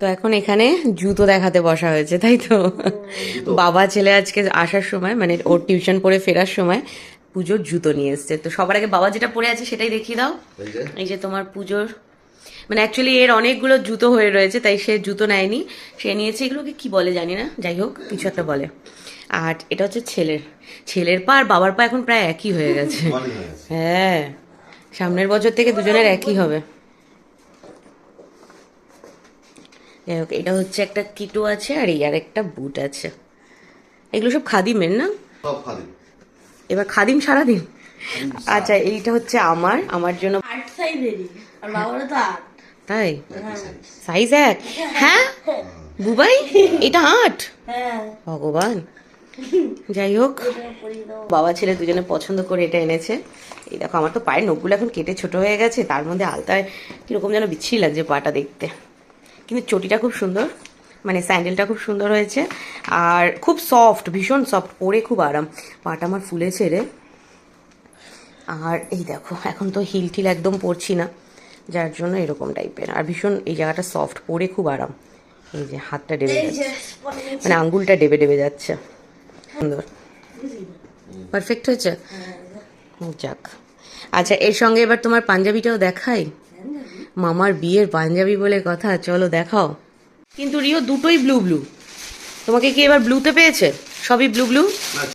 তো এখন এখানে জুতো দেখাতে বসা হয়েছে, তাই তো? বাবা ছেলে আজকে আসার সময়, মানে ওর টিউশন পড়ে ফেরার সময় পুজোর জুতো নিয়ে এসছে। তো সবার আগে বাবা যেটা পরে আছে সেটাই দেখিয়ে দাও। এই যে তোমার পুজোর, মানে অ্যাকচুয়ালি এর অনেকগুলো জুতো হয়ে রয়েছে, তাই সে জুতো নেয়নি, সে নিয়েছে এগুলোকে কি বলে জানি না, যাই হোক কিছু একটা বলে। আর এটা হচ্ছে ছেলের পা আর বাবার পা এখন প্রায় একই হয়ে গেছে। হ্যাঁ, সামনের বছর থেকে দুজনের একই হবে। যাই হোক, এটা হচ্ছে একটা কিটো আছে আর এই আর একটা বুট আছে। এগুলো সব খাদিমের না? সব খাদিম। এবার খাদিম সারাদিন। আচ্ছা, এইটা হচ্ছে আমার জন্য। 8 সাইজেরই, আর বাবারও তো 8। তাই? সাইজ এক? হ্যাঁ বুবাই, এটা 8? হ্যাঁ, ভগবান। যাই হোক, বাবা ছেলে দুজনে পছন্দ করে এটা এনেছে। এই দেখো, আমার তো পায়ের নখগুলো এখন কেটে ছোট হয়ে গেছে, তার মধ্যে আলতায় কিরকম যেন বিচ্ছিরি লাগছে পাটা দেখতে। কিন্তু চটিটা খুব সুন্দর, মানে স্যান্ডেলটা খুব সুন্দর হয়েছে, আর খুব সফট, ভীষণ সফট, পরে খুব আরাম। পাটা আমার ফুলেছে রে। আর এই দেখো, এখন তো হিল টিল একদম পরছি না, যার জন্য এরকম টাইপের, আর ভীষণ এই জায়গাটা সফট, পরে খুব আরাম। এই যে হাতটা ডেবে যাচ্ছে, মানে আঙ্গুলটা ডেবে ডেবে যাচ্ছে। সুন্দর, পারফেক্ট হয়েছে। যাক, আচ্ছা এর সঙ্গে এবার তোমার পাঞ্জাবিটাও দেখাই। মামার বিয়ের পাঞ্জাবি বলে কথা, চলো দেখাও। কিন্তু রিও দুটোই ব্লু ব্লু, তোমাকে কি এবার ব্লুতে পেয়েছে? সবই ব্লু ব্লু।